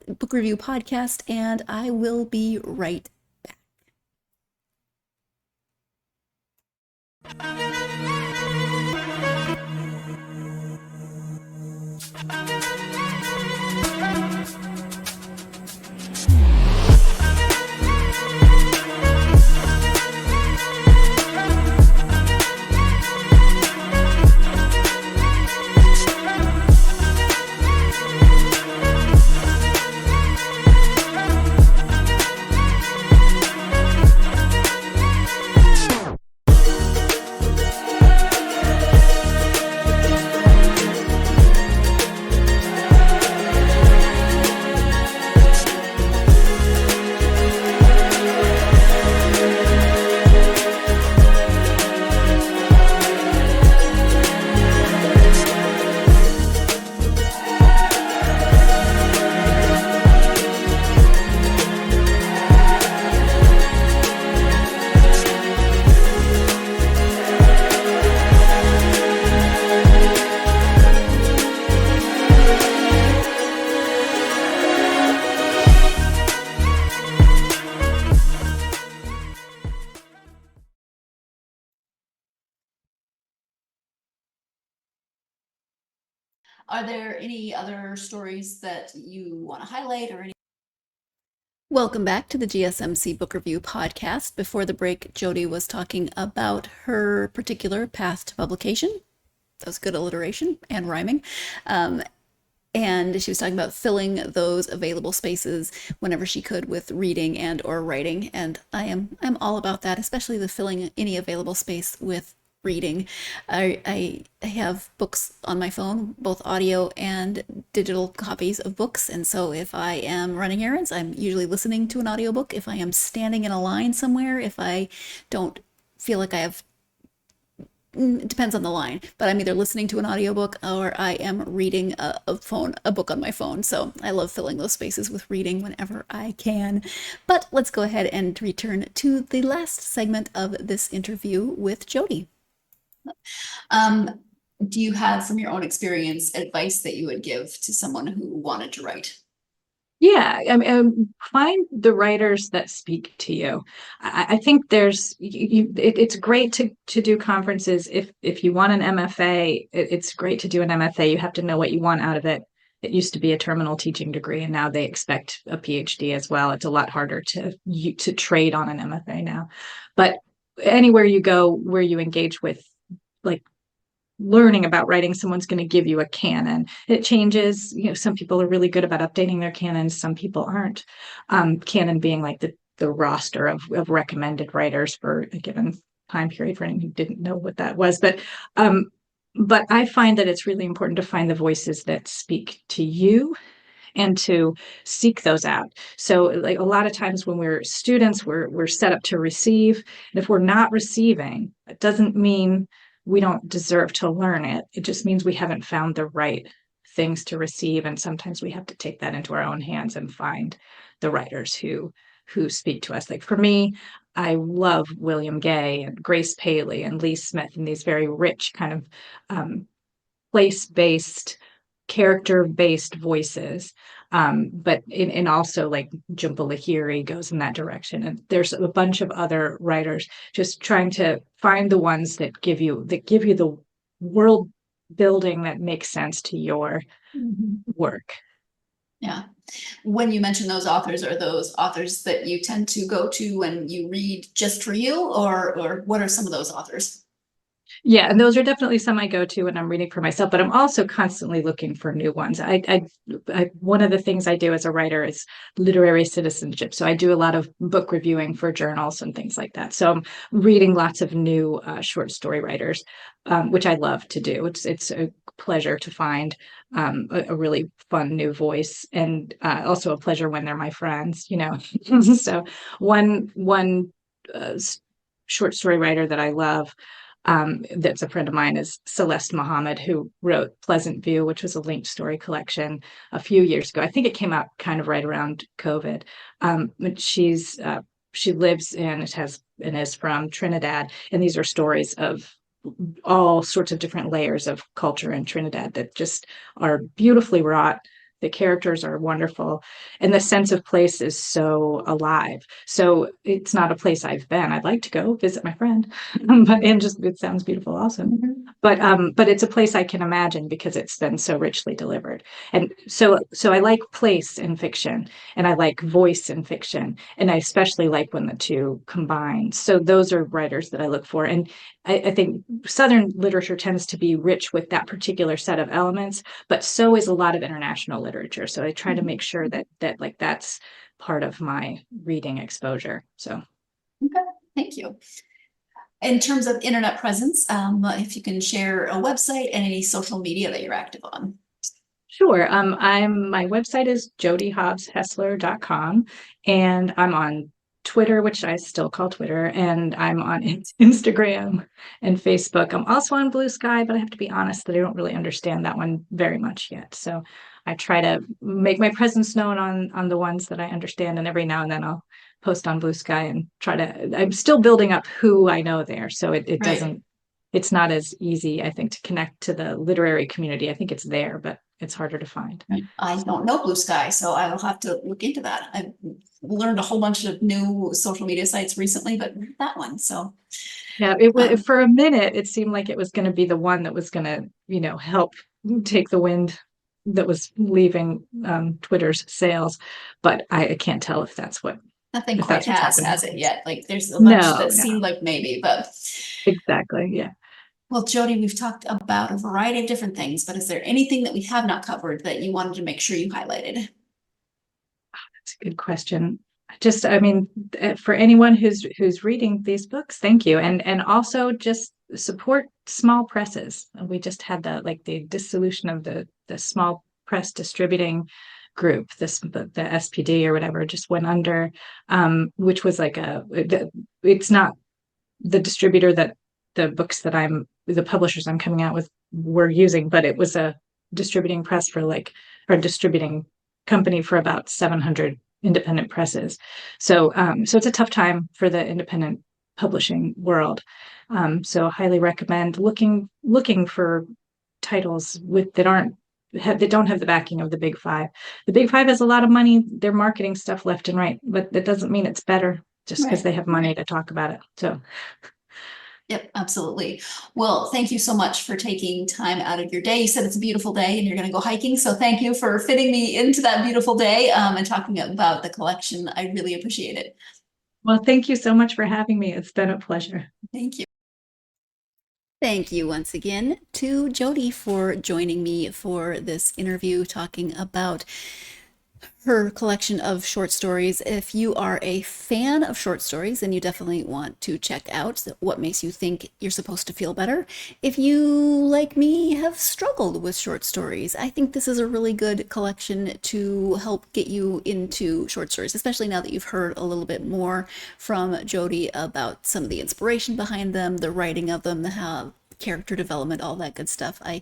Book Review Podcast, and I will be right back. Are there any other stories that you want to highlight or any? Welcome back to the GSMC Book Review Podcast. Before the break, Jody was talking about her particular path to publication. That was good alliteration and rhyming. And she was talking about filling those available spaces whenever she could with reading and or writing. And I'm all about that, especially the filling any available space with reading. I have books on my phone, both audio and digital copies of books. And so if I am running errands, I'm usually listening to an audiobook. If I am standing in a line somewhere, if I don't feel like I have, it depends on the line, but I'm either listening to an audiobook or I am reading a book on my phone. So I love filling those spaces with reading whenever I can. But let's go ahead and return to the last segment of this interview with Jody. Do you have, from your own experience, advice that you would give to someone who wanted to write? Yeah, I mean, find the writers that speak to you. I think it's great to do conferences. If you want an MFA, it's great to do an MFA. You have to know what you want out of it. It used to be a terminal teaching degree, and now they expect a PhD as well. It's a lot harder to trade on an MFA now. But anywhere you go where you engage with like learning about writing, someone's going to give you a canon. It changes. Some people are really good about updating their canons. Some people aren't. Canon being like the roster of recommended writers for a given time period, for anyone who didn't know what that was. But I find that it's really important to find the voices that speak to you and to seek those out. So like a lot of times when we're students, we're set up to receive. And if we're not receiving, it doesn't mean we don't deserve to learn it. It just means we haven't found the right things to receive. And sometimes we have to take that into our own hands and find the writers who speak to us. Like for me, I love William Gay and Grace Paley and Lee Smith and these very rich kind of place-based, character-based voices. But in also like Jhumpa Lahiri goes in that direction. And there's a bunch of other writers just trying to find the ones that give you the world building that makes sense to your work. Yeah. When you mention those authors, are those authors that you tend to go to when you read just for you, or what are some of those authors? Yeah, and those are definitely some I go to when I'm reading for myself, but I'm also constantly looking for new ones. I one of the things I do as a writer is literary citizenship. So I do a lot of book reviewing for journals and things like that. So I'm reading lots of new short story writers, which I love to do. It's a pleasure to find a really fun new voice, and also a pleasure when they're my friends, So one short story writer that I love, that's a friend of mine, is Celeste Muhammad, who wrote Pleasant View, which was a linked story collection a few years ago. I think it came out kind of right around COVID. But she lives and is from Trinidad, and these are stories of all sorts of different layers of culture in Trinidad that just are beautifully wrought. The characters are wonderful, and the sense of place is so alive. So it's not a place I've been. I'd like to go visit my friend, but it sounds beautiful also. But it's a place I can imagine because it's been so richly delivered. And so I like place in fiction, and I like voice in fiction, and I especially like when the two combine. So those are writers that I look for, and I think Southern literature tends to be rich with that particular set of elements, but so is a lot of international literature. So I try to make sure that like that's part of my reading exposure. So. Okay, thank you. In terms of internet presence, if you can share a website and any social media that you're active on. Sure. My website is jodyhobbshesler.com, and I'm on Twitter, which I still call Twitter, and I'm on Instagram and Facebook. I'm also on Blue Sky, but I have to be honest that I don't really understand that one very much yet. So I try to make my presence known on the ones that I understand, and every now and then I'll post on Blue Sky and I'm still building up who I know there. So it doesn't, it's not as easy, I think, to connect to the literary community. I think it's there, but it's harder to find. I don't know Blue Sky, so I will have to look into that. I've learned a whole bunch of new social media sites recently, but that one, so. Yeah, for a minute, it seemed like it was going to be the one that was going to, help take the wind that was leaving Twitter's sails, but I can't tell if that's what. Nothing If quite that's what's happening. has it yet. Like there's a bunch No, that no, seemed like maybe, but exactly. Yeah. well, Jody, we've talked about a variety of different things, but is there anything that we have not covered that you wanted to make sure you highlighted? That's a good question. I mean, for anyone who's reading these books, thank you, and also just support small presses. We just had the dissolution of the small press distributing group. The SPD or whatever just went under, which was it's not the distributor that the books that the publishers I'm coming out with were using, but it was a distributing press or distributing company for about 700 independent presses. So it's a tough time for the independent publishing world. So highly recommend looking for titles that don't have the backing of the Big Five. The Big Five has a lot of money. They're marketing stuff left and right, but that doesn't mean it's better just because they have money to talk about it. So. Yep, absolutely. Well, thank you so much for taking time out of your day. You said it's a beautiful day and you're going to go hiking. So thank you for fitting me into that beautiful day and talking about the collection. I really appreciate it. Well, thank you so much for having me. It's been a pleasure. Thank you. Thank you once again to Jody for joining me for this interview talking about her collection of short stories. If you are a fan of short stories, then you definitely want to check out What Makes You Think You're Supposed to Feel Better. If you, like me, have struggled with short stories, I think this is a really good collection to help get you into short stories, especially now that you've heard a little bit more from Jody about some of the inspiration behind them, the writing of them, how character development, all that good stuff. I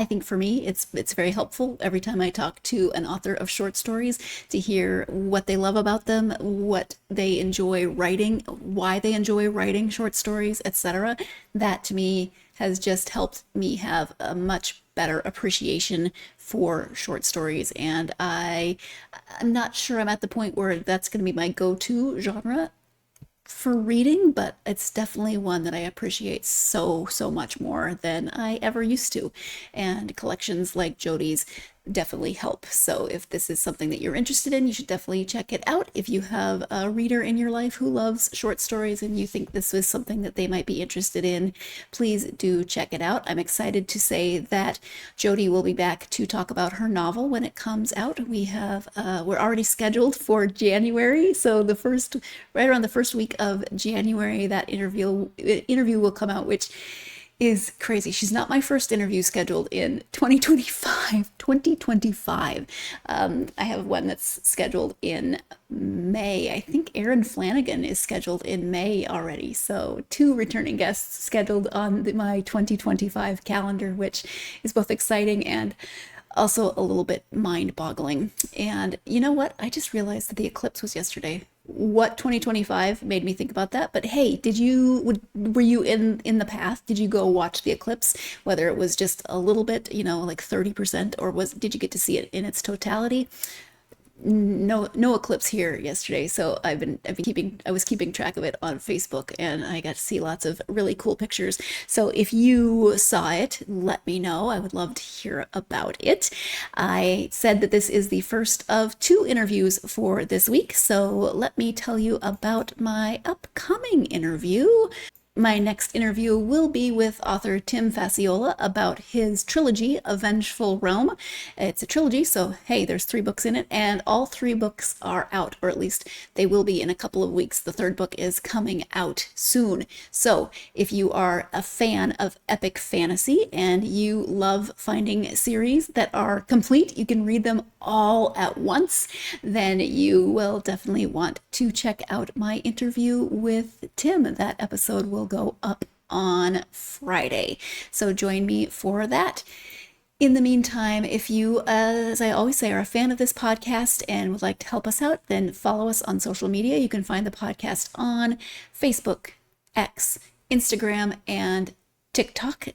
think for me, it's very helpful every time I talk to an author of short stories to hear what they love about them, what they enjoy writing, why they enjoy writing short stories, etc. That to me has just helped me have a much better appreciation for short stories. And I'm not sure I'm at the point where that's going to be my go-to genre for reading, but it's definitely one that I appreciate so much more than I ever used to. And collections like Jody's definitely help. So if this is something that you're interested in, you should definitely check it out. If you have a reader in your life who loves short stories and you think this is something that they might be interested in, please do check it out. I'm excited to say that Jody will be back to talk about her novel when it comes out. We're already scheduled for January, so right around the first week of January, that interview will come out, which is crazy. She's not my first interview scheduled in 2025. I have one that's scheduled in May. I think Erin Flanagan is scheduled in May already. So 2 returning guests scheduled on my 2025 calendar, which is both exciting and also a little bit mind-boggling. And you know what? I just realized that the eclipse was yesterday. What 2025 made me think about that. But hey, were you in the path? Did you go watch the eclipse? Whether it was just a little bit, like 30%, or did you get to see it in its totality? No eclipse here yesterday, so I was keeping track of it on Facebook, and I got to see lots of really cool pictures. So if you saw it, let me know. I would love to hear about it. I said that this is the first of 2 interviews for this week, so let me tell you about my upcoming interview. My next interview will be with author Tim Fasciola about his trilogy, A Vengeful Realm. It's a trilogy, so hey, there's 3 books in it, and all 3 books are out, or at least they will be in a couple of weeks. The 3rd book is coming out soon. So if you are a fan of epic fantasy and you love finding series that are complete, you can read them all at once, then you will definitely want to check out my interview with Tim. That episode will go up on Friday, so join me for that. In the meantime, if you, as I always say, are a fan of this podcast and would like to help us out, then follow us on social media. You can find the podcast on Facebook, X, Instagram, and TikTok.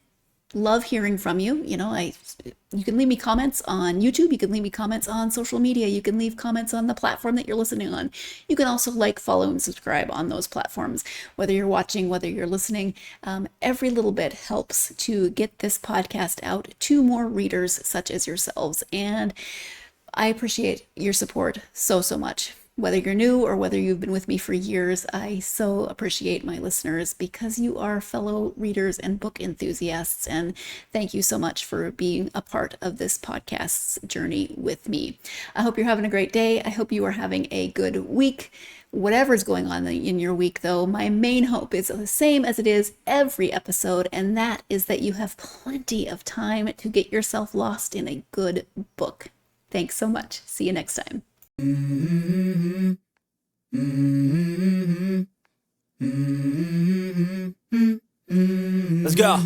love hearing from you. You can leave me comments on YouTube. You can leave me comments on social media. You can leave comments on the platform that you're listening on. You can also like, follow, and subscribe on those platforms. Whether you're watching, whether you're listening, every little bit helps to get this podcast out to more readers such as yourselves. And I appreciate your support so, so much. Whether you're new or whether you've been with me for years, I so appreciate my listeners because you are fellow readers and book enthusiasts. And thank you so much for being a part of this podcast's journey with me. I hope you're having a great day. I hope you are having a good week. Whatever's going on in your week, though, my main hope is the same as it is every episode, and that is that you have plenty of time to get yourself lost in a good book. Thanks so much. See you next time. Let's go.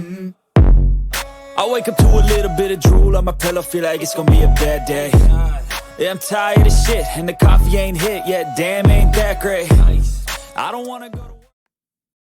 I wake up to a little bit of drool on my pillow, feel like it's gonna be a bad day. Yeah, I'm tired of shit, and the coffee ain't hit yet, damn, ain't that great. I don't wanna go